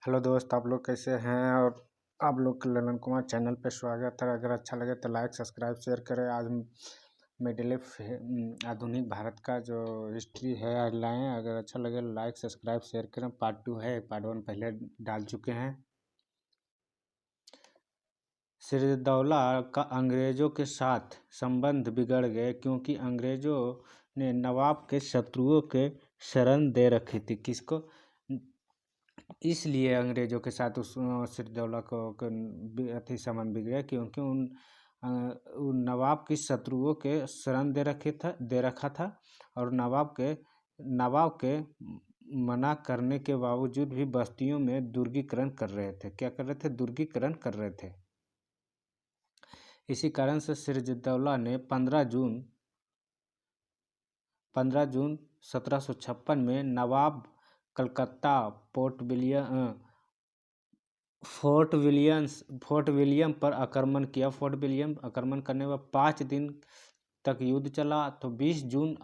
Hello दोस्त, आप लोग कैसे हैं? और आप लोग के ललन कुमार चैनल पे स्वागत है। अगर अच्छा लगे तो लाइक सब्सक्राइब शेयर करें। आज हम मिडिल आधुनिक भारत का जो हिस्ट्री है आज लाए हैं। अगर अच्छा लगे लाइक सब्सक्राइब शेयर करें। पार्ट 2 है, पार्ट 1 पहले डाल चुके हैं। सिरदौला का अंग्रेज़ों के साथ संबंध बिगड़ गए क्योंकि अंग्रेज़ों ने नवाब के शत्रुओं के शरण दे रखी थी। किसको? इसलिए अंग्रेज़ों के साथ उस सिरदौला को अति संबंध बिगड़े क्योंकि उन नवाब की शत्रुओं के शरण दे रखा था। और नवाब के मना करने के बावजूद भी बस्तियों में दुर्गीकरण कर रहे थे। क्या कर रहे थे? दुर्गीकरण कर रहे थे। इसी कारण से सिरदौला ने 15 जून 1756 में नवाब कलकत्ता फोर्ट विलियम पर आक्रमण किया। फोर्ट विलियम आक्रमण करने के बाद 5 दिन तक युद्ध चला। तो 20 जून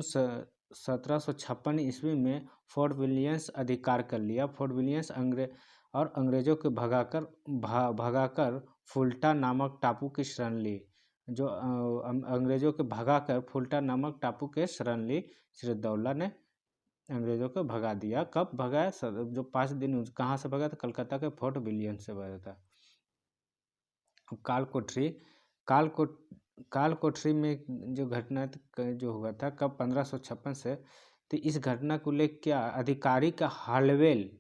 1756 ईस्वी में फोर्ट विलियम्स अधिकार कर लिया। फोर्ट विलियम्स अंग्रेजों को भगाकर फुल्टा नामक टापू की शरण ली। जो अंग्रेजों के भगाकर फुल्टा नामक टापू के शरण ली। सिरदौला ने अंग्रेजों को भगा दिया। कब भगाया? जो 5 दिन कहाँ से भगा था? कलकत्ता के फोर्ट विलियम से भगा था। काल कोठरी में जो घटना जो हुआ था कब? 1556 से। तो इस घटना को लेकर क्या अधिकारी का हालवेल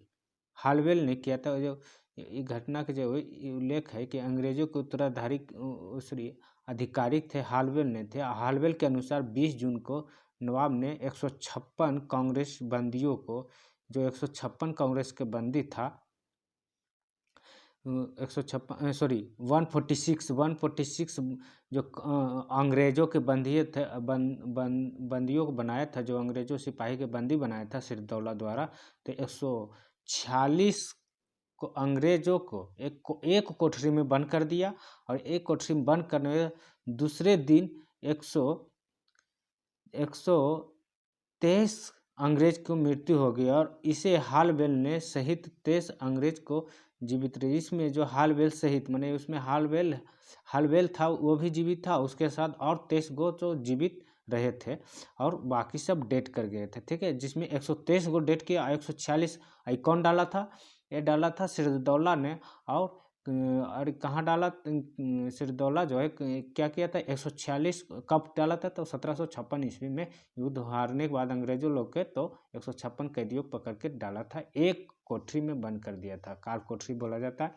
ने किया था। जो इस घटना के जो उल्लेख है कि अंग्रेजों के उत्तराधारी अधिकारी थे, हालवेल ने थे। हालवेल के अनुसार 20 जून को नवाब ने 156 कांग्रेस बंदियों को, जो 156 कांग्रेस के बंदी था, 146 जो अंग्रेजों के बंदियों को बनाया था, जो अंग्रेजों सिपाही के बंदी बनाया था सिरदौला द्वारा। तो 146 को अंग्रेजों को एक कोठरी में बंद कर दिया। और एक कोठरी में बंद करने में दूसरे दिन 123 अंग्रेज को मृत्यु हो गई। और इसे हालवेल ने सहित 23 अंग्रेज को जीवित रहे। इसमें जो हालवेल सहित माने उसमें हालवेल था, वो भी जीवित था। उसके साथ और 23 गो जो जीवित रहे थे और बाकी सब डेट कर गए थे। ठीक है, जिसमें 123 गो डेट किया। 146 कौन डाला था? ये डाला था सिरदौला ने। और कहाँ डाला? सिरदौला जो है क्या किया था? 146 कब डाला था? तो 1756 ईस्वी में युद्ध हारने के बाद अंग्रेजों लोग के तो 156 कैदियों पकड़ के डाला था, एक कोठरी में बंद कर दिया था। काल कोठरी बोला जाता है।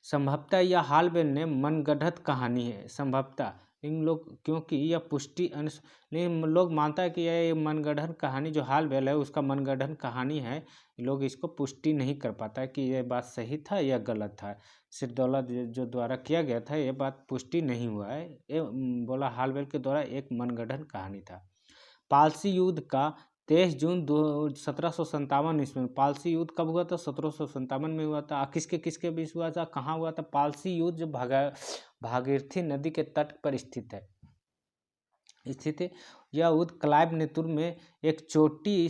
संभवतः यह हालवेल ने मनगढ़ंत कहानी है। संभवतः इन लोग, क्योंकि यह पुष्टि नहीं, लोग मानता है कि यह मनगढ़ंत कहानी जो हालवेल है उसका मनगढ़ंत कहानी है। लोग इसको पुष्टि नहीं कर पाता है कि यह बात सही था या गलत था। सिरदौला जो द्वारा किया गया था, यह बात पुष्टि नहीं हुआ है। ये बोला हालवेल के द्वारा एक मनगढ़ंत कहानी था। पालसी युद्ध का 23 जून 1757 ईस्वी में। पालसी युद्ध कब हुआ था? 1757 में हुआ था। किसके बीच हुआ था? कहाँ हुआ था? पालसी युद्ध जो भागीरथी नदी के तट पर स्थित है। यह युद्ध क्लाइव नेतुर में एक छोटी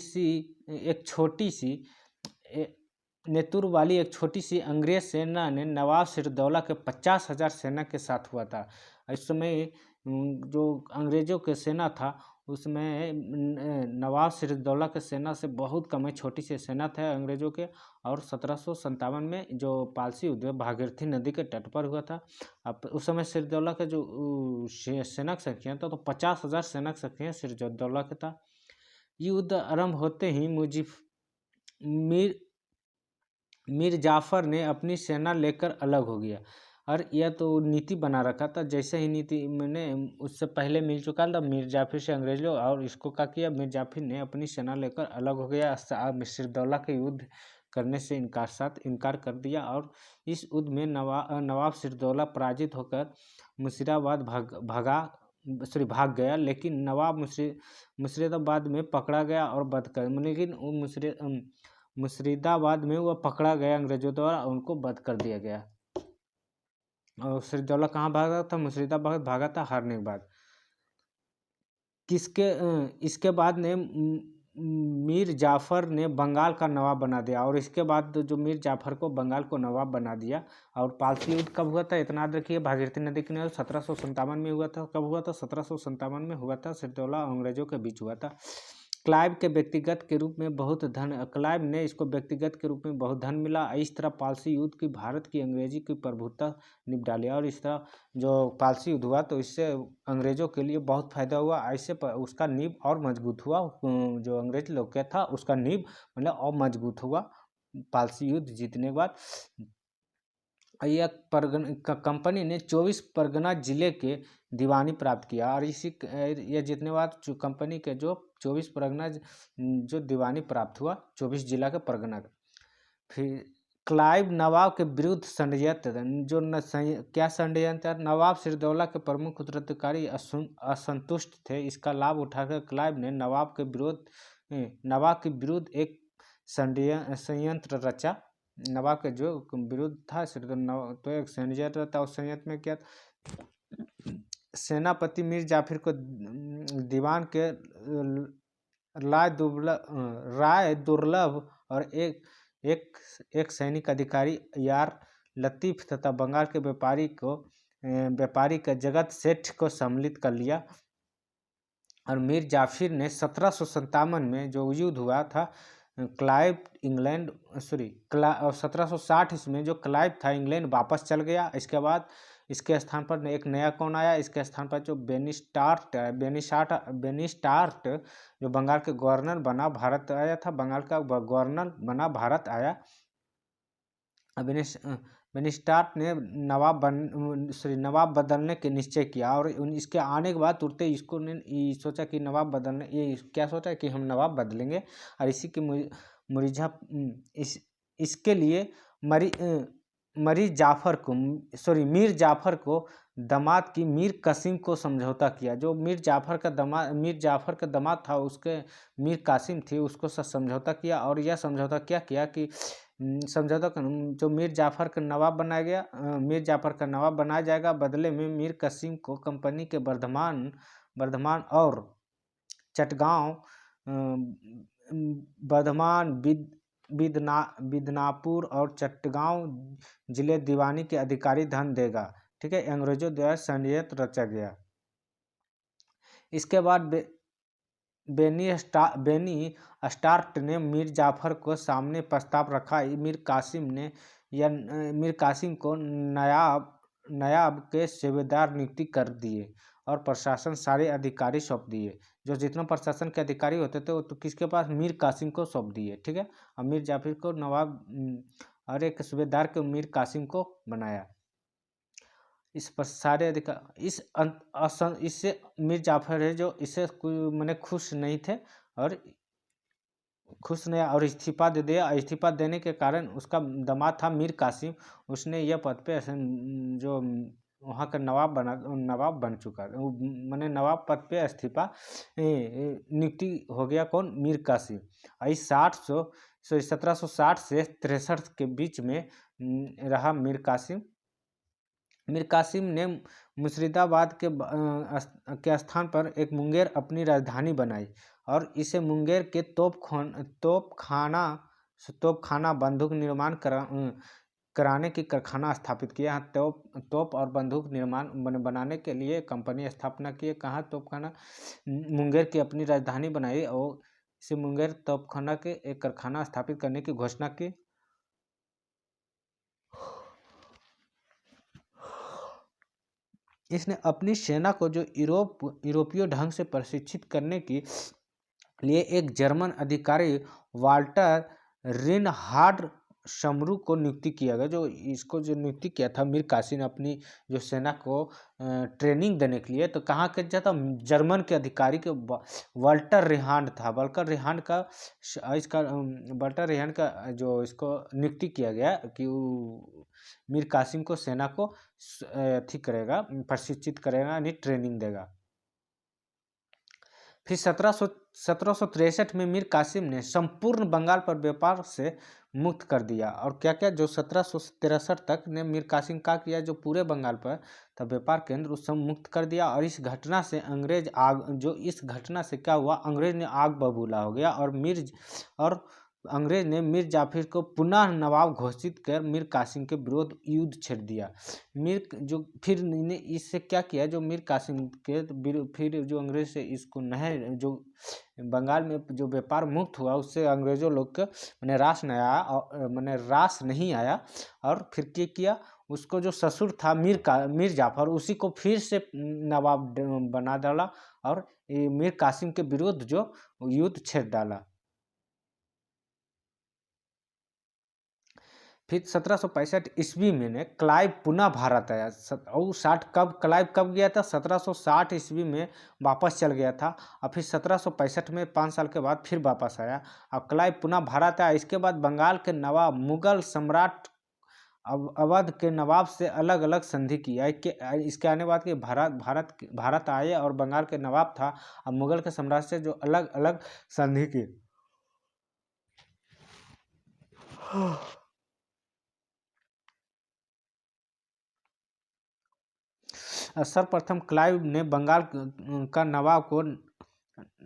सी अंग्रेज सेना ने नवाब सिरदौला के 50,000 सेना के साथ हुआ था। इस समय जो अंग्रेजों के सेना था उसमें नवाब सिरदौला के सेना से बहुत कम है, छोटी सी सेना था अंग्रेजों के। और 1757 में जो पालसी युद्ध भागीरथी नदी के तट पर हुआ था। अब उस समय सिरदौला का जो सेना संख्या था तो 50,000 सेना संख्या सिरदौला का था। युद्ध आरंभ होते ही मीर जाफर ने अपनी सेना लेकर अलग हो गया। और यह तो नीति बना रखा था। जैसे ही नीति मैंने उससे पहले मिल चुका था मीर जाफर से अंग्रेज लोग, और इसको क्या किया? मीर जाफर ने अपनी सेना लेकर अलग हो गया। सिरदौला के युद्ध करने से इनकार कर दिया। और इस युद्ध में नवाब सिरदौला पराजित होकर मुर्शिदाबाद भाग गया। लेकिन नवाब मुर्शिदाबाद में पकड़ा गया और बंद कर, लेकिन मुर्शिदाबाद में वह पकड़ा गया अंग्रेजों द्वारा, उनको बंद कर दिया गया। और सिरदौला कहाँ भागा था? मुर्शिदाबाद भागा था हारने के बाद। इसके बाद ने मीर जाफ़र ने बंगाल का नवाब बना दिया। और इसके बाद जो मीर जाफ़र को बंगाल को नवाब बना दिया। और पालसी युद्ध कब हुआ था, इतना याद रखिए, भागीरथी नदी के किनारे 1757 में हुआ था। कब हुआ था, 1757 में हुआ था। सिरदौला और अंग्रेजों के बीच हुआ था। क्लाइव के व्यक्तिगत के रूप में बहुत धन, क्लाइव ने इसको व्यक्तिगत के रूप में बहुत धन मिला। इस तरह पालसी युद्ध की भारत की अंग्रेजी की प्रभुत्ता निप डाली। और इस तरह जो पालसी युद्ध हुआ तो इससे अंग्रेजों के लिए बहुत फायदा हुआ। ऐसे उसका नींव और मजबूत हुआ। जो अंग्रेज लोग का था उसका नींव मतलब और मजबूत हुआ पालसी युद्ध जीतने के बाद। यह कंपनी ने 24 परगना जिले के दीवानी प्राप्त किया। और यह जितने बाद जो कंपनी के जो 24 परगना जो दीवानी प्राप्त हुआ, 24 जिला के परगना का। फिर क्लाइव नवाब के विरुद्ध षड्यंत्र, जो क्या षड्यंत्र, नवाब सिरदौला के प्रमुख उत्तराधिकारी असंतुष्ट थे। इसका लाभ उठाकर क्लाइव ने नवाब के विरुद्ध एक संयंत्र रचा। नवाब के जो विरुद्ध था तो एक षड्यंत्र था। उस संयंत्र में क्या, सेनापति मीर जाफर को दीवान के राय दुर्लभ और एक सैनिक अधिकारी यार लतीफ़ तथा बंगाल के व्यापारी का जगत सेठ को सम्मिलित कर लिया। और मीर जाफर ने 1757 में जो युद्ध हुआ था क्लाइव 1760 इसमें जो क्लाइव था इंग्लैंड वापस चल गया। इसके बाद इसके स्थान पर एक नया कौन आया, इसके स्थान पर जो बेनिस्टार्ट जो बंगाल के गवर्नर बना भारत आया था। बंगाल का गवर्नर बना भारत आया। बेनिस्टार्ट ने नवाब बदलने के निश्चय किया। और इसके आने के बाद तुरंत इसको ने सोचा कि नवाब बदलने, ये क्या सोचा कि हम नवाब बदलेंगे। और इसी के इसके लिए मीर जाफ़र को दामाद की मीर कासिम को समझौता किया। जो मीर जाफ़र का दामाद था उसके मीर कासिम थी, उसको समझौता किया। और यह समझौता क्या किया कि जो मीर जाफ़र का नवाब बनाया गया, मीर जाफ़र का नवाब बनाया जाएगा। बदले में मीर कासिम को कंपनी के बर्धमान और चटगांव, बिदनापुर और चट्टगांव जिले दीवानी के अधिकारी धन देगा। ठीक है, अंग्रेजों द्वारा षड्यंत्र रचा गया। इसके बाद बेनी स्टार्ट ने मीर जाफ़र को सामने प्रस्ताव रखा। मीर कासिम को नायाब के सूबेदार नियुक्ति कर दिए और प्रशासन सारे अधिकारी सौंप दिए। जो जितना प्रशासन के अधिकारी होते थे वो तो किसके पास, मीर कासिम को सौंप दिए। ठीक है, और मीर जाफ़र को नवाब और एक सूबेदार को मीर कासिम को बनाया। इस पर सारे अधिकार इससे मीर जाफ़र है जो इससे मैंने खुश नहीं थे और इस्तीफा दे दिया। इस्तीफा देने के कारण उसका दामाद था मीर कासिम, उसने यह पद पे जो वहाँ का नवाब बन चुका, मैंने नवाब पद पे इस्तीफा नियुक्ति हो गया। कौन, मीर कासिम। इस 1760 से 63 के बीच में रहा मीर कासिम। मीर कासिम ने मुर्शिदाबाद के स्थान पर एक मुंगेर अपनी राजधानी बनाई। और इसे मुंगेर के तोपखाना बंदूक निर्माण कराने की कारखाना स्थापित किया। तोप और बंदूक निर्माण बनाने के लिए कंपनी स्थापना की। कहाँ, तोपखाना मुंगेर की अपनी राजधानी बनाई और इसे मुंगेर तोपखाना के एक कारखाना स्थापित करने की घोषणा की। इसने अपनी सेना को जो यूरोपीय ढंग से प्रशिक्षित करने के लिए एक जर्मन अधिकारी वाल्टर रिनहार्ड शमरू को नियुक्ति किया गया। जो इसको जो नियुक्ति किया था मीर कासिम ने अपनी जो सेना को ट्रेनिंग देने के लिए, तो कहाँ के जाता, जर्मन के अधिकारी के वाल्टर रिहांड था। वाल्टर रिहांड का जो इसको नियुक्ति किया गया कि मीर कासिम को सेना को करेगा, प्रशिक्षित करेगा, यानी ट्रेनिंग देगा। फिर 1763 में मीर कासिम ने संपूर्ण बंगाल पर व्यापार से मुक्त कर दिया। और क्या क्या जो 1763 तक ने मीर कासिम का किया, जो पूरे बंगाल पर था व्यापार केंद्र, उस सब मुक्त कर दिया। और इस घटना से अंग्रेज आग जो इस घटना से क्या हुआ, अंग्रेज ने आग बबूला हो गया और अंग्रेज ने मीर जाफर को पुनः नवाब घोषित कर मीर कासिम के विरुद्ध युद्ध छेड़ दिया। मीर जो फिर ने इससे क्या किया, जो मीर कासिम के फिर जो अंग्रेज से इसको नहीं, जो बंगाल में जो व्यापार मुक्त हुआ, उससे अंग्रेजों लोग के मैंने रास नहीं आया, और मैंने रास नहीं आया। और फिर क्या किया, उसको जो ससुर था मीर जाफर, उसी को फिर से नवाब बना डाला और मीर कासिम के विरुद्ध जो युद्ध छेड़ डाला। फिर 1765 ईस्वी में ने क्लाइव पुनः भारत आया। और 60 कब क्लाइव कब गया था, 1760 ईस्वी में वापस चल गया था। और फिर 1765 में 5 साल के बाद फिर वापस आया और क्लाइव पुनः भारत आया। इसके बाद बंगाल के नवाब मुगल सम्राट अवध के नवाब से अलग अलग संधि किया। इसके आने बाद के भारत आए और बंगाल के नवाब था और मुगल के सम्राट से जो अलग अलग संधि की। सर्वप्रथम क्लाइव ने बंगाल का नवाब को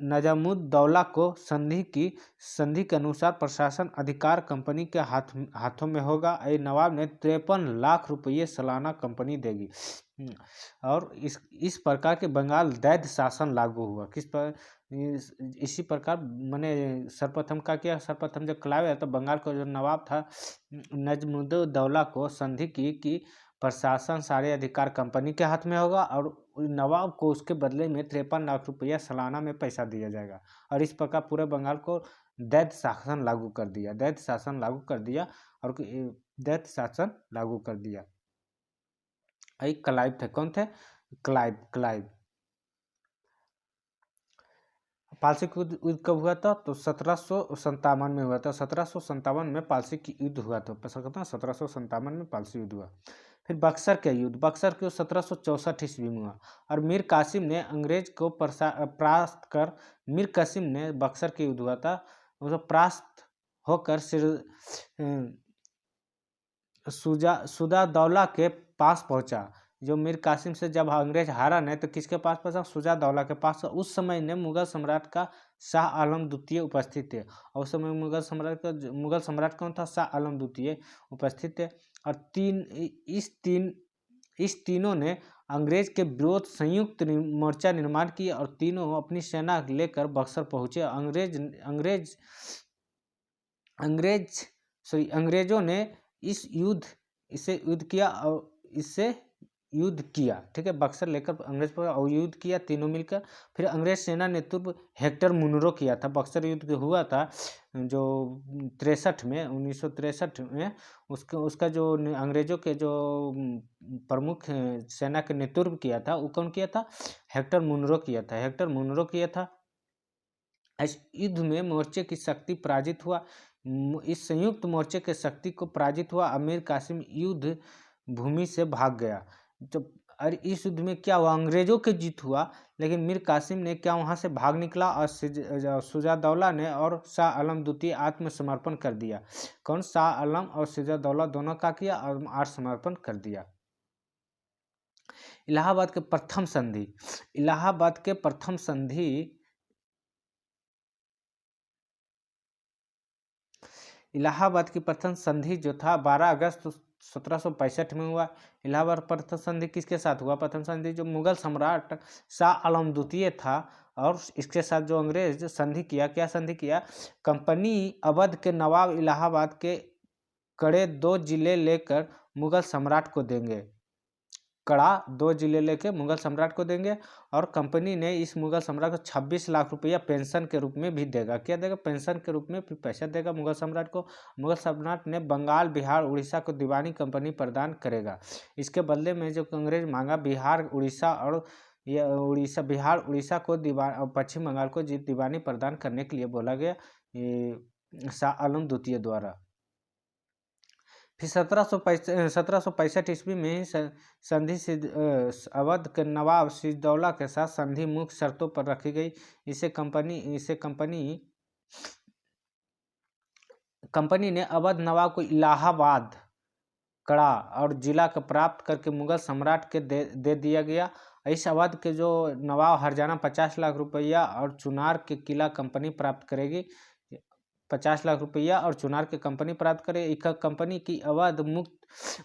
नजमुद्दौला को संधि के अनुसार प्रशासन अधिकार कंपनी के हाथों में होगा। ये नवाब ने 53 लाख रुपये सालाना कंपनी देगी। और इस प्रकार के बंगाल दैध शासन लागू हुआ। किस पर इसी प्रकार मैंने सर्वप्रथम जब क्लाइव आया तो बंगाल का जो नवाब था नजमुद्दौला को संधि की प्रशासन सारे अधिकार कंपनी के हाथ में होगा और नवाब को उसके बदले में 53 लाख रुपया सालाना में पैसा दिया जाएगा। और इस प्रकार पूरे बंगाल को दैत्य शासन लागू कर दिया और दैत्य शासन लागू कर दिया। क्लाइव थे, कौन थे? क्लाइव। पालसी का युद्ध कब हुआ था? तो 1757 में हुआ था। 1757 में पालसी की युद्ध हुआ था। 1757 में पालसी युद्ध हुआ। फिर बक्सर का युद्ध 1764 ईस्वी में हुआ और मीर कासिम ने अंग्रेज को परास्त कर मीर कासिम ने बक्सर के युद्ध हुआ था, उसको परास्त होकर सुजादौला के पास पहुंचा। जो मीर कासिम से जब अंग्रेज हारा नहीं तो किसके पास पहुंचा? सुजादौला के पास। उस समय ने मुगल सम्राट का शाह आलम द्वितीय उपस्थित थे और उस समय मुगल सम्राट कौन था? शाह आलम द्वितीय उपस्थित थे। और इस तीनों ने अंग्रेज के विरोध संयुक्त मोर्चा निर्माण किया और तीनों अपनी सेना लेकर बक्सर पहुंचे। अंग्रेजों ने इससे युद्ध किया, ठीक है। बक्सर लेकर अंग्रेज पर और युद्ध किया तीनों मिलकर। फिर अंग्रेज सेना नेतृत्व हेक्टर मुनरो किया था। बक्सर युद्ध हुआ था जो 1963 में उसका जो अंग्रेजों के जो प्रमुख सेना के नेतृत्व किया था वो कौन किया था? हेक्टर मुनरो किया था। इस युद्ध में मोर्चे की शक्ति पराजित हुआ। इस संयुक्त मोर्चे के शक्ति को पराजित हुआ। अमीर कासिम युद्ध भूमि से भाग गया। जब और इस युद्ध में क्या हुआ? अंग्रेजों के जीत हुआ, लेकिन मीर कासिम ने क्या वहां से भाग निकला और सुजादौला ने और शाह आलम द्वितीय आत्मसमर्पण कर दिया। कौन? शाह आलम और सुजादौला दोनों का किया और आत्मसमर्पण कर दिया। इलाहाबाद के प्रथम संधि इलाहाबाद की प्रथम संधि जो था 12 अगस्त 1765 में हुआ। इलाहाबाद प्रथम संधि किसके साथ हुआ? प्रथम संधि जो मुगल सम्राट शाह आलम द्वितीय था और इसके साथ जो अंग्रेज संधि किया। क्या संधि किया? कंपनी अवध के नवाब इलाहाबाद के कड़े 2 जिले लेकर मुगल सम्राट को देंगे। मुगल सम्राट को देंगे और कंपनी ने इस मुगल सम्राट को 26 लाख रुपया पेंशन के रूप में भी देगा। क्या देगा? पेंशन के रूप में फिर पैसा देगा मुगल सम्राट को। मुगल सम्राट ने बंगाल, बिहार, उड़ीसा को दीवानी कंपनी प्रदान करेगा। इसके बदले में जो अंग्रेज मांगा बिहार, उड़ीसा को पश्चिम बंगाल को दीवानी प्रदान करने के लिए बोला गया शाह आलम द्वितीय द्वारा। फिर 1765 ईस्वी में संधि अवध के नवाब सिद्धौला के साथ संधि मुख्य शर्तों पर रखी गई। इसे कंपनी कंपनी ने अवध नवाब को इलाहाबाद, कड़ा और जिला को प्राप्त करके मुगल सम्राट के दे दिया गया। इस अवध के जो नवाब हरजाना 50 लाख रुपया और चुनार के किला कंपनी प्राप्त करेगी। 50 लाख रुपया और चुनार के कंपनी प्राप्त करे। एक कंपनी की अवध मुक्त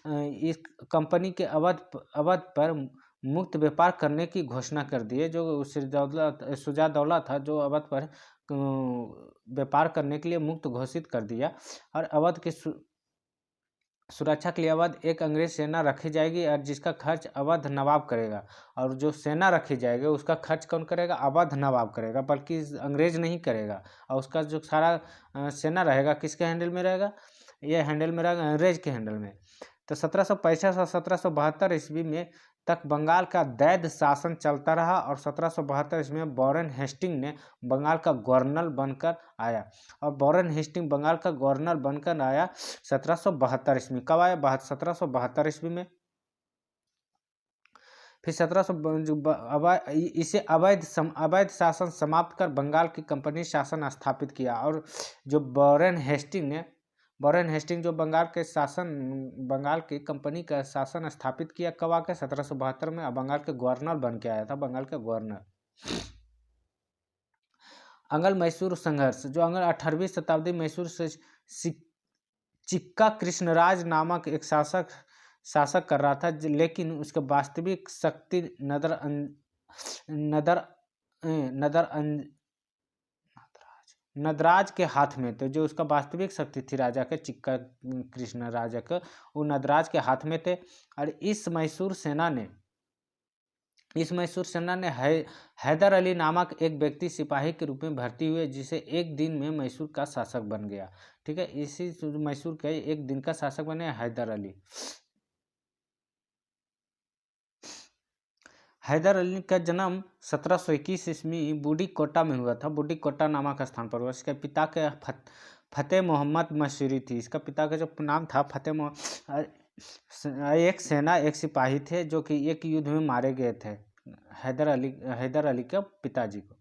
इस कंपनी के अवध पर मुक्त व्यापार करने की घोषणा कर दी है। जो शुजा दौला था, जो अवध पर व्यापार करने के लिए मुक्त घोषित कर दिया। और अवध की सुरक्षा के लिए अवध एक अंग्रेज सेना रखी जाएगी और जिसका खर्च अवध नवाब करेगा। और जो सेना रखी जाएगी उसका खर्च कौन करेगा? अवध नवाब करेगा, बल्कि अंग्रेज नहीं करेगा। और उसका जो सारा सेना रहेगा किसके हैंडल में रहेगा? ये हैंडल में रहेगा अंग्रेज के हैंडल में। तो 1765 और 1772 ईस्वी में तक बंगाल का दैध शासन चलता रहा और 1772 ईस्वी में वॉरेन हेस्टिंग ने बंगाल का गवर्नर बनकर आया। और वॉरेन हेस्टिंग बंगाल का गवर्नर बनकर आया 1772 ईस्वी। कब आया? 1772 ईस्वी में। फिर 1700 इसे अवैध शासन समाप्त कर बंगाल की कंपनी शासन स्थापित किया। और जो वॉरेन हेस्टिंग जो बंगाल की कंपनी का शासन स्थापित किया, कब आकर? 1772 में बंगाल के गवर्नर बन के आया था, बंगाल का गवर्नर। अंगल मैसूर संघर्ष, जो 18वीं शताब्दी मैसूर से चिक्का कृष्णराज नामक एक शासक कर रहा था, लेकिन उसके वास्तविक शक्ति नदराज के हाथ में। तो जो उसका वास्तविक शक्ति थी राजा के, चिक्का कृष्ण राजा के, वो नदराज के हाथ में थे। और इस मैसूर सेना ने हैदर अली नामक एक व्यक्ति सिपाही के रूप में भर्ती हुए, जिसे एक दिन में मैसूर का शासक बन गया। ठीक है, इसी मैसूर के एक दिन का शासक बने हैदर अली। हैदर अली का जन्म 1721 ईस्वी बूढ़ी कोटा में हुआ था। बूढ़ी कोटा नामक स्थान पर हुआ। इसके पिता के फतेह मोहम्मद मसूरी थी। इसका पिता का जो नाम था एक सिपाही थे जो कि एक युद्ध में मारे गए थे, हैदर अली के पिताजी को।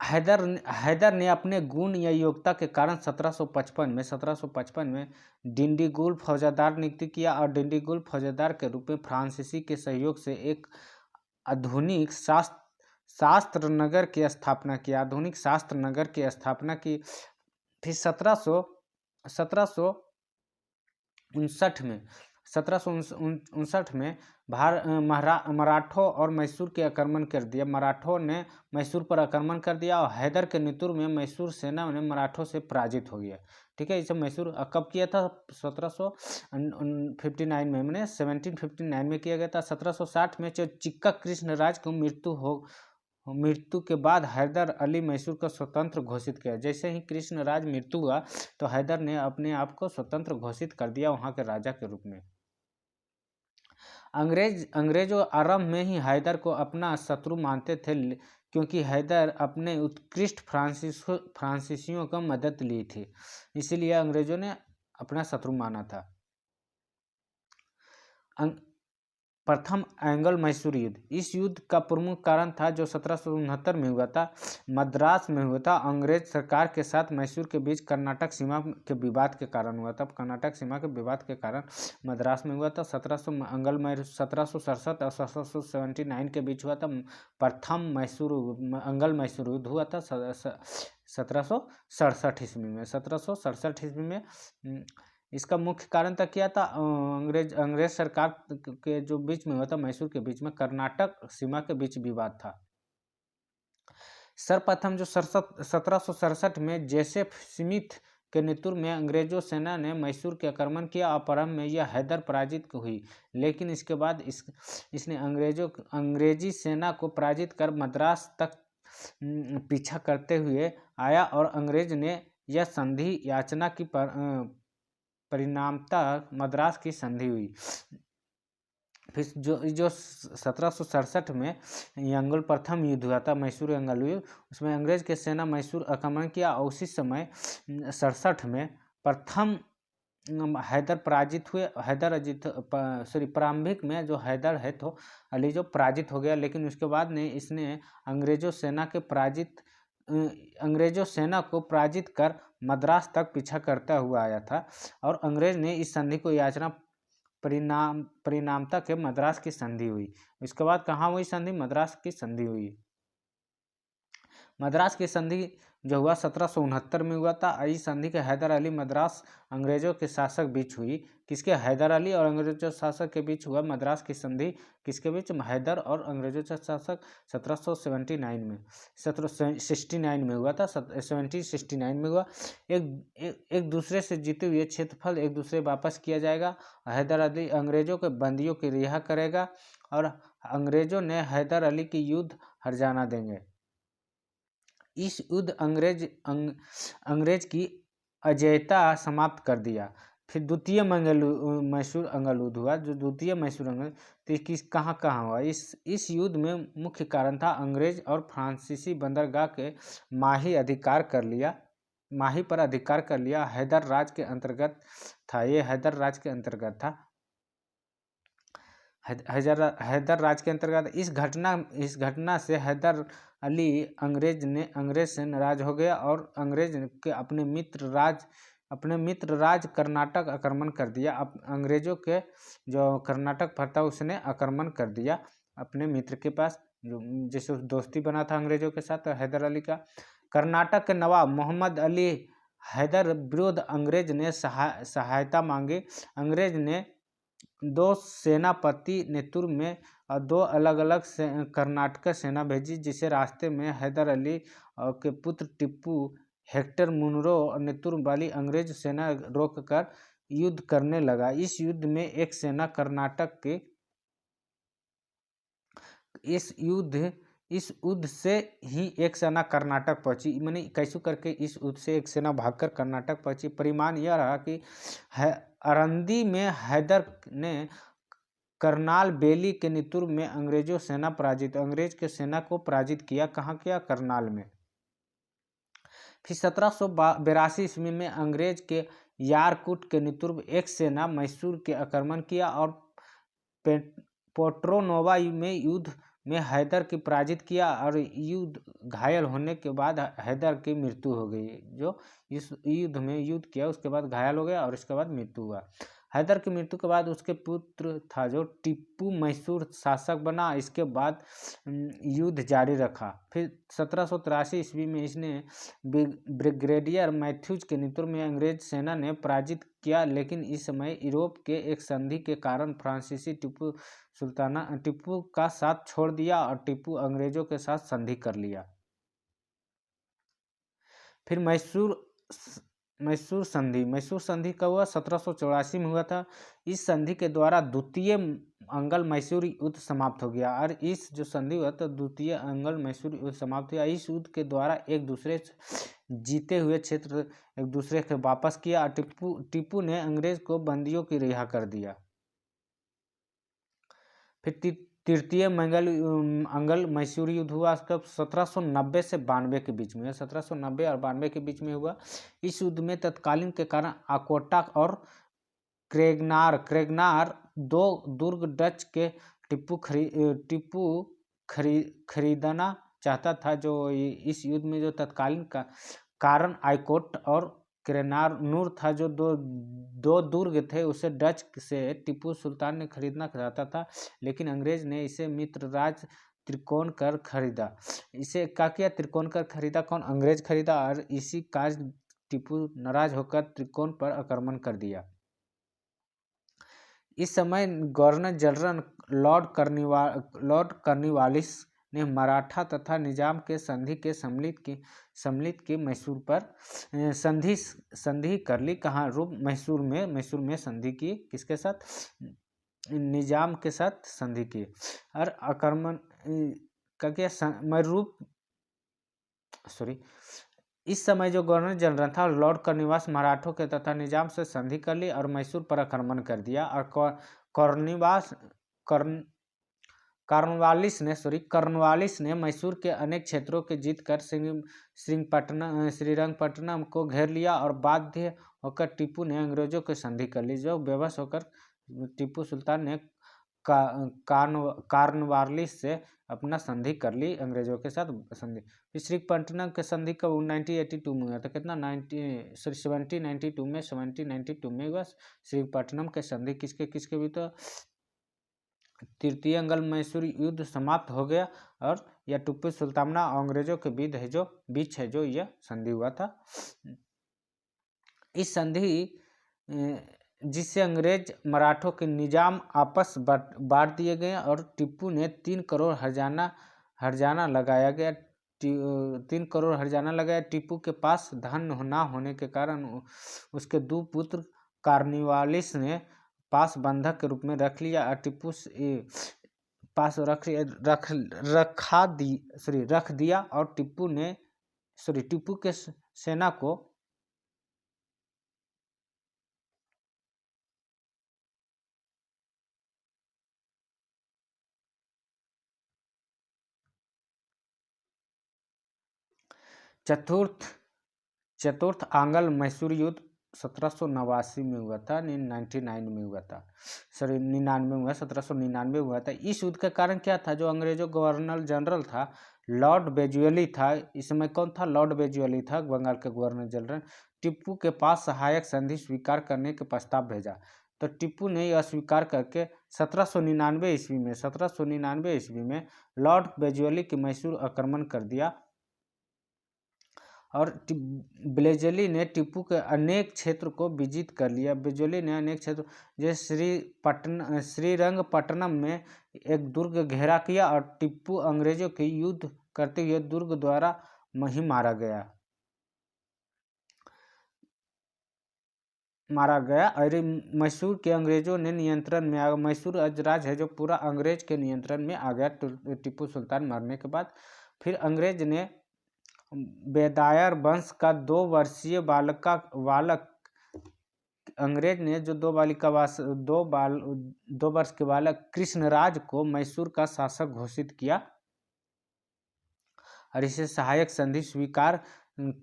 हैदर ने अपने गुण या योग्यता के कारण 1755 में डिंडीगुल फौजदार नियुक्त किया और डिंडीगुल फौजदार के रूप में फ्रांसीसी के सहयोग से एक आधुनिक शास्त्र नगर की स्थापना की। फिर 1759 में मराठों और मैसूर के आक्रमण कर दिया। मराठों ने मैसूर पर आक्रमण कर दिया और हैदर के नेतृत्व में मैसूर सेना ने मराठों से पराजित हो गया। ठीक है, इसे मैसूर कब किया था? 1759 में, मैंने 1759 में किया गया था। 1760 में जो चिक्का कृष्णराज को मृत्यु के बाद हैदर अली मैसूर को स्वतंत्र घोषित किया। जैसे ही कृष्णराज मृत्यु हुआ तो हैदर ने अपने आप को स्वतंत्र घोषित कर दिया वहां के राजा के रूप में। अंग्रेजों आरंभ में ही हैदर को अपना शत्रु मानते थे, क्योंकि हैदर अपने उत्कृष्ट फ्रांसीसियों का मदद ली थी, इसीलिए अंग्रेजों ने अपना शत्रु माना था। प्रथम एंग्लो मैसूर युद्ध, इस युद्ध का प्रमुख कारण था जो 1769 में हुआ था, मद्रास में हुआ था। अंग्रेज सरकार के साथ मैसूर के बीच कर्नाटक सीमा के विवाद के कारण हुआ था। कर्नाटक सीमा के विवाद के कारण मद्रास में हुआ था। 1767 और 1779 के बीच हुआ था। प्रथम अंगल मैसूर युद्ध हुआ था 1767 ईस्वी में। 1767 ईस्वी में इसका मुख्य कारण था क्या था? अंग्रेज सरकार के जो बीच में हुआ था, मैसूर के बीच में कर्नाटक सीमा के बीच विवाद था। सर्वप्रथम जो 1767 में जोसेफ स्मिथ के नेतृत्व में अंग्रेजों सेना ने मैसूर के आक्रमण किया। प्रारंभ में यह हैदर पराजित हुई, लेकिन इसके बाद इसने अंग्रेजी सेना को पराजित कर मद्रास तक पीछा करते हुए आया और अंग्रेज ने यह संधि याचना की परिणामतः मद्रास की संधि हुई। फिर जो 1767 में यंगल प्रथम युद्ध हुआ था, मैसूर यंगल युद्ध, उसमें अंग्रेज के सेना मैसूर आक्रमण किया और उसी समय 67 में प्रथम हैदर पराजित हुए। प्रारंभिक में जो हैदर है तो अली जो पराजित हो गया, लेकिन उसके बाद ने इसने अंग्रेजों सेना के पराजित अंग्रेजों सेना को पराजित कर मद्रास तक पीछा करता हुआ आया था और अंग्रेज ने इस संधि को याचना परिणामता के मद्रास की संधि हुई। इसके बाद कहाँ हुई संधि? मद्रास की संधि हुई। मद्रास की संधि जो हुआ 1769 में हुआ था। इस संधि के हैदर अली मद्रास अंग्रेजों के शासक बीच हुई। किसके? हैदर अली और अंग्रेजों शासक के बीच हुआ मद्रास की संधि। किसके बीच? हैदर और अंग्रेजों के शासक 1769 में 1769 में हुआ था। 1769 में हुआ। एक दूसरे से जीते हुए क्षेत्रफल एक दूसरे वापस किया जाएगा। हैदर अली अंग्रेजों के बंदियों की रिहा करेगा और अंग्रेजों ने हैदर अली की युद्ध हर्जाना देंगे। इस युद्ध अंग्रेज की अजेयता समाप्त कर दिया। फिर द्वितीय मैसूर अंगल युद्ध हुआ। जो द्वितीय मैसूर अंगल तो किस कहाँ हुआ? इस युद्ध में मुख्य कारण था अंग्रेज और फ्रांसीसी बंदरगाह के माही पर अधिकार कर लिया। हैदर राज के अंतर्गत था। ये हैदर राज के अंतर्गत था। हैदर राज के अंतर्गत इस घटना से हैदर अली अंग्रेज से नाराज हो गया और अंग्रेज के अपने मित्र राज कर्नाटक आक्रमण कर दिया। अंग्रेजों के जो कर्नाटक पर था उसने आक्रमण कर दिया अपने मित्र के पास, जो जैसे दोस्ती बना था अंग्रेजों के साथ हैदर अली का। कर्नाटक के नवाब मोहम्मद अली हैदर विरुद्ध अंग्रेज ने सहायता मांगी। अंग्रेज ने 2 सेनापति नेतृत्व में और 2 अलग अलग कर्नाटक सेना भेजी, जिसे रास्ते में हैदर अली के पुत्र टिप्पू हेक्टर मुनरो नेतृत्व वाली अंग्रेज सेना रोककर युद्ध करने लगा। इस युद्ध में एक सेना कर्नाटक के इस युद्ध से ही एक सेना कर्नाटक पहुंची। मैंने कैसे करके इस युद्ध से एक सेना भागकर कर्नाटक पहुंची। परिमाण यह रहा कि अरंदी में हैदर ने करनाल बेली के नेतृत्व में अंग्रेज के सेना को पराजित किया। कहाँ किया? करनाल में। फिर 1782 ईस्वी में अंग्रेज के यारकुट के नेतृत्व एक सेना मैसूर के आक्रमण किया और पोर्टोनोवा में युद्ध में हैदर की पराजित किया और घायल होने के बाद हैदर की मृत्यु हो गई। जो इस युद्ध में युद्ध किया उसके बाद घायल हो गया और इसके बाद मृत्यु हुआ। हैदर की मृत्यु के बाद उसके पुत्र था जो टिप्पू मैसूर शासक बना। इसके बाद युद्ध जारी रखा। फिर 1783 ईस्वी में इसने ब्रिगेडियर मैथ्यूज के नेतृत्व में अंग्रेज सेना ने पराजित किया, लेकिन इस समय यूरोप के एक संधि के कारण फ्रांसीसी टिप्पू का साथ छोड़ दिया और टिप्पू अंग्रेजों के साथ संधि कर लिया। फिर मैसूर संधि कब हुआ? 1784 में हुआ था। इस संधि के द्वारा द्वितीय अंगल मैसूर युद्ध समाप्त हो गया और इस जो संधि हुआ था द्वितीय अंगल मैसूर युद्ध समाप्त हुआ। इस युद्ध के द्वारा एक दूसरे जीते हुए क्षेत्र एक दूसरे के वापस किया और टिप्पू ने अंग्रेज को बंदियों की रिहा कर दिया। फिर तृतीय अंगल मैसूर युद्ध हुआ कब? 1790 से 92 के बीच में। 1790 और 92 के बीच में हुआ। इस युद्ध में तत्कालीन के कारण अकोटा और क्रेगनार 2 दुर्ग डच के टिप्पू खरीदना चाहता था। जो इस युद्ध में जो तत्कालीन का कारण आइकोट और क्रेगनार था, जो दो दुर्ग थे, उसे डच से टिप्पू सुल्तान ने खरीदना चाहता था, लेकिन अंग्रेज ने इसे मित्र राज त्रिकोणकर खरीदा। इसे क्या किया? त्रिकोणकर खरीदा। कौन? अंग्रेज खरीदा और इसी काज टिप्पू नाराज होकर त्रिकोण पर आक्रमण कर दिया। इस समय गवर्नर जनरल लॉर्ड कॉर्नवालिस ने मराठा तथा निजाम के संधि के सम्मिलित की मैसूर पर संधि कर ली। कहाँ? मैसूर में संधि की। किसके साथ? निजाम के साथ संधि की और आक्रमण का किया। इस समय जो गवर्नर जनरल था लॉर्ड कॉर्नवालिस मराठों के तथा निजाम से संधि कर ली और मैसूर पर आक्रमण कर दिया और कॉर्नवालिस ने मैसूर के अनेक क्षेत्रों के जीतकर श्रीरंगपट्टनम को घेर लिया और बाध्य होकर टिप्पू ने अंग्रेजों की संधि कर ली। जो बेबस होकर टिप्पू सुल्तान ने कॉर्नवालिस से अपना संधि कर ली अंग्रेजों के साथ संधि। फिर श्रीरंगपट्टनम के संधि कब 1982 में हुआ था, कितना 1792 में 1792 में हुआ श्रीरंगपट्टनम के संधि। किसके किसके भी, तो तृतीय अंगल मैसूर युद्ध समाप्त हो गया और यह टीपू सुल्तान और अंग्रेजों के बीच है जो यह संधि हुआ था। इस संधि जिससे अंग्रेज मराठों के निजाम आपस बांट दिए गए और टीपू ने 3 करोड़ हर्जाना लगाया गया। 3 करोड़ हर्जाना लगाया। टीपू के पास धन ना होने के कारण उसके 2 पुत्र कार्निवालिस ने पास बंधक के रूप में रख लिया और टीपू पास रख दिया और टीपू के सेना को चतुर्थ आंग्ल मैसूर युद्ध 1789 में हुआ था, 99 में हुआ था, 99 हुआ, 1799 हुआ था। इस युद्ध के कारण क्या था, जो अंग्रेजों गवर्नर जनरल था लॉर्ड बेजुअली था, इस समय कौन था, लॉर्ड बेजुअली था बंगाल के गवर्नर जनरल। टीपू के पास सहायक संधि स्वीकार करने के प्रस्ताव भेजा, तो टीपू ने यह स्वीकार करके 1799 ईस्वी में लॉर्ड बेजुअली की मैसूर आक्रमण कर दिया और बेजुअली ने टीपू के अनेक क्षेत्र को विजित कर लिया। बेजुअली ने अनेक क्षेत्र जैसे श्रीरंगपट्टनम में एक दुर्ग घेरा किया और टीपू अंग्रेजों के युद्ध करते हुए दुर्ग द्वारा ही मारा गया और मैसूर के अंग्रेजों ने नियंत्रण में आ गया। मैसूर अजराज है जो पूरा अंग्रेज के नियंत्रण में आ गया टीपू सुल्तान मरने के बाद। फिर अंग्रेज ने बेदायर वंश का 2 वर्षीय अंग्रेज ने जो 2 वर्ष के बालक कृष्णराज को मैसूर का शासक घोषित किया और इसे सहायक संधि स्वीकार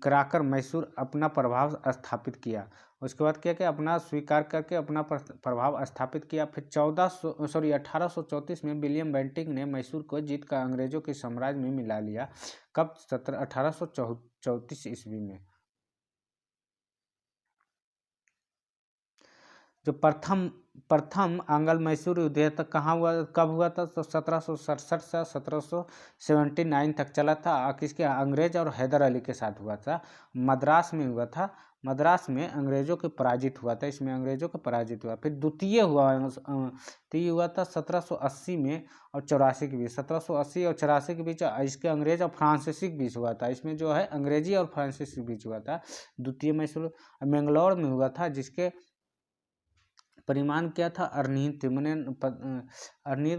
कराकर मैसूर अपना प्रभाव स्थापित किया। उसके बाद क्या किया, अपना स्वीकार करके अपना प्रभाव स्थापित किया। फिर 1834 में विलियम बेंटिंक ने मैसूर को जीतकर अंग्रेजों के साम्राज्य में मिला लिया। कब, 1834 ईस्वी में। जो प्रथम आंग्ल मैसूर युद्ध कहाँ हुआ, कब हुआ था, तो 1767 से 1779 तक चला था। किसके, अंग्रेज और हैदर अली के साथ हुआ था। मद्रास में हुआ था। मद्रास में अंग्रेजों के पराजित हुआ था, इसमें अंग्रेजों का पराजित हुआ। फिर द्वितीय हुआ था 1780 में और 84 के बीच, 1780 और 84 के बीच इसके अंग्रेज और फ्रांसीसी के बीच हुआ था। इसमें जो है अंग्रेजी और फ्रांसीसी के बीच हुआ था द्वितीय मैसूर। मैंगलोर में हुआ था जिसके परिमाण क्या था, अनिर्णीत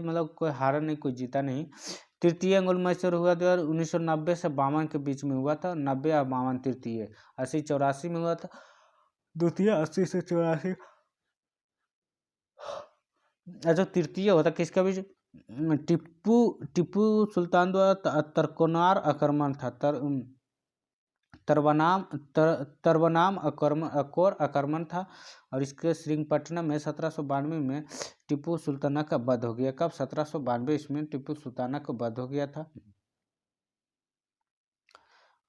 मतलब कोई हारा नहीं, कोई जीता नहीं। तृतीय अंगुल मैसूर हुआ था 1990 से 52 के बीच में हुआ था, 90 और 52 तृतीय। 80-84 में हुआ था द्वितीय, 80 से 84। जो तृतीय होता किसका बीच, टीपू सुल्तान द्वारा तरकोनार आक्रमण था, तरबनाम अकोर आक्रमण था और इसके श्रीरंगपट्टनम में 1792 में टीपू सुल्ताना का वध हो गया। कब, 1792 ईस्वी में टीपू सुल्ताना का वध हो गया था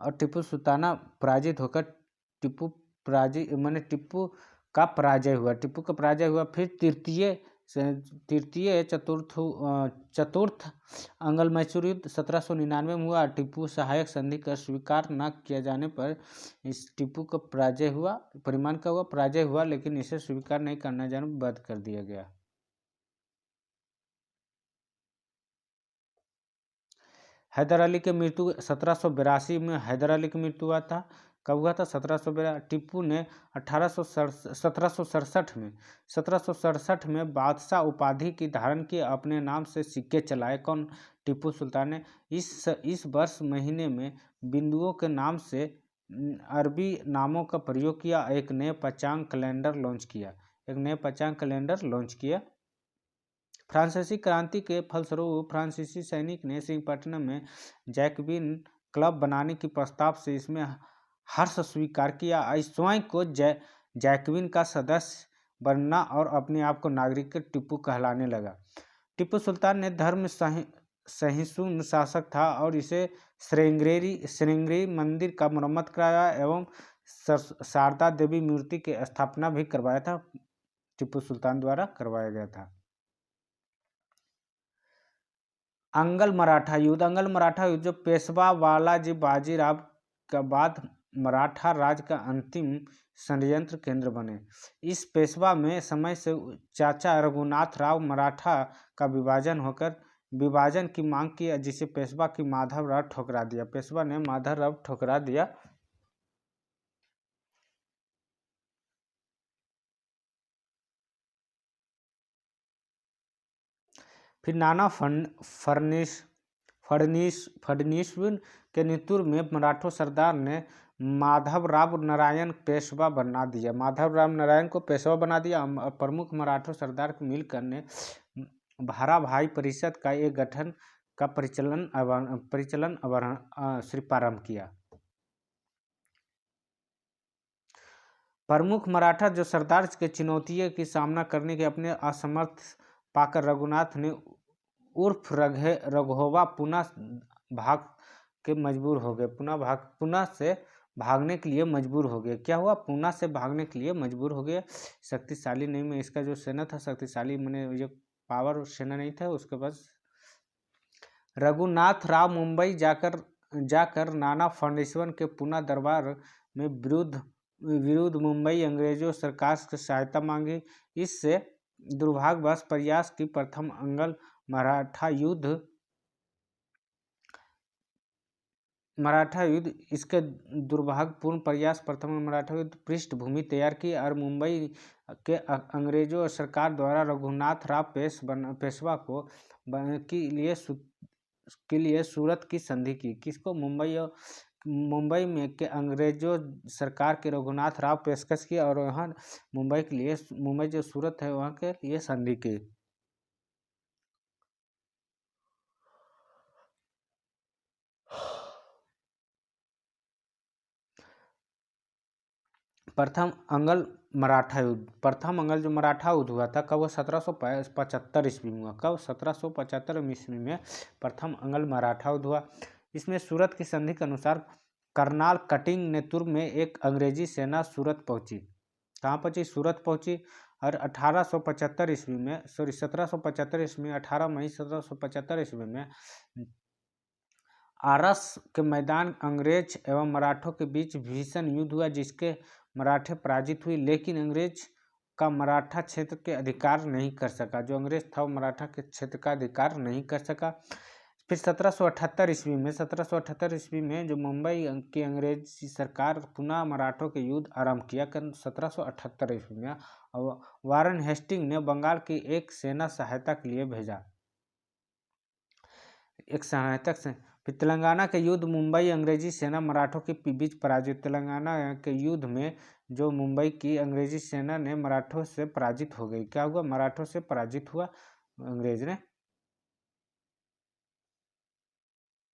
और टीपू सुल्ताना पराजित होकर टीपू का पराजय हुआ। फिर चतुर्थ आंग्ल मैसूर युद्ध 1799 में हुआ। टीपू सहायक संधि का स्वीकार न किया जाने पर इस टीपू का पराजय हुआ, पराजय हुआ, लेकिन इसे स्वीकार नहीं करना जाने बंद कर दिया गया। हैदर अली की मृत्यु 1782 में हैदर अली की मृत्यु हुआ था। कब हुआ था, 1782। टीपू ने 1767 में बादशाह उपाधि की धारण की, अपने नाम से सिक्के चलाए। कौन, टीपू सुल्तान ने। इस वर्ष महीने में बिंदुओं के नाम से अरबी नामों का प्रयोग किया, एक नए पंचांग कैलेंडर लॉन्च किया। फ्रांसीसी क्रांति के फलस्वरूप फ्रांसीसी सैनिक ने श्रीरंगपट्टनम में जैकबिन क्लब बनाने के प्रस्ताव से इसमें हर्ष स्वीकार किया। स्वयं को जैकबिन का सदस्य बनना और अपने आप को नागरिक टीपू कहलाने लगा। टीपू सुल्तान ने धर्म सहिष्णु शासक था और इसे श्रृंगेरी मंदिर का मरम्मत कराया एवं शारदा देवी मूर्ति की स्थापना भी करवाया था, टीपू सुल्तान द्वारा करवाया गया था। अंगल मराठा युद्ध जो पेशवा बालाजी बाजीराव के बाद मराठा राज का अंतिम षड्यंत्र केंद्र बने। इस पेशवा में समय से चाचा रघुनाथ राव मराठा का विभाजन की मांग की, जिसे पेशवा की माधवराव ठुकरा दिया। पेशवा ने माधवराव ठुकरा दिया। फिर नाना फडणवीस के नेतृत्व में मराठा सरदार ने माधवराव नारायण पेशवा बना दिया। माधवराव नारायण को पेशवा बना दिया। प्रमुख मराठा सरदार मिलकर ने भाराभाई परिषद का एक गठन का परिचालन प्रारंभ किया। प्रमुख मराठा जो सरदार के चुनौतियों की सामना करने के अपने असमर्थ पाकर रघुनाथ ने उर्फ रघोबा पुनः भागने के लिए मजबूर हो गए। क्या हुआ? पूना से भागने के लिए मजबूर हो गए। शक्तिशाली नहीं में इसका जो सेना था शक्तिशाली मैंने ये पावर सेना नहीं था। उसके बाद रघुनाथ राव मुंबई जाकर नाना फडणवीस के पूना दरबार में विरुद्ध मुंबई अंग्रेजों सरकार से सहायता मांगी। इससे दुर्भाग्यवश प्रयास की प्रथम अंगल मराठा युद्ध इसके दुर्भाग्यपूर्ण प्रयास प्रथम मराठा युद्ध पृष्ठभूमि तैयार की और मुंबई के अंग्रेजों सरकार द्वारा रघुनाथ राव पेशवा को के लिए सूरत की संधि की। किसको? मुंबई में के अंग्रेजों सरकार के रघुनाथ राव पेशकश की और वहाँ मुंबई जो सूरत है वहाँ के लिए संधि की। प्रथम अंगल जो मराठा युद्ध हुआ था कब? 1775 ईस्वी में हुआ। कब? 1775 ईस्वी में प्रथम अंगल मराठा युद्ध हुआ। इसमें सूरत की संधि के अनुसार कर्नल कटिंग नेतृत्व में एक अंग्रेजी सेना सूरत पहुंची। कहाँ पहुंची? सूरत पहुंची। और 1775 ईस्वी में 18 मई 1775 ईस्वी में आरस के मैदान अंग्रेज एवं मराठों के बीच भीषण युद्ध हुआ, जिसके मराठे पराजित हुए, लेकिन अंग्रेज का मराठा क्षेत्र के अधिकार नहीं कर सका। जो अंग्रेज था वो मराठा के क्षेत्र का अधिकार नहीं कर सका। फिर 1778 ईस्वी में जो मुंबई की अंग्रेजी सरकार पुनः मराठों के युद्ध आरंभ किया 1778 ईस्वी में। और वारन हेस्टिंग ने बंगाल की एक सेना सहायता के लिए भेजा। फिर तेलंगाना के युद्ध मुंबई अंग्रेजी सेना मराठों के बीच पराजित। तेलंगाना के युद्ध में जो मुंबई की अंग्रेजी सेना ने मराठों से पराजित हो गई। क्या हुआ? मराठों से पराजित हुआ अंग्रेज ने।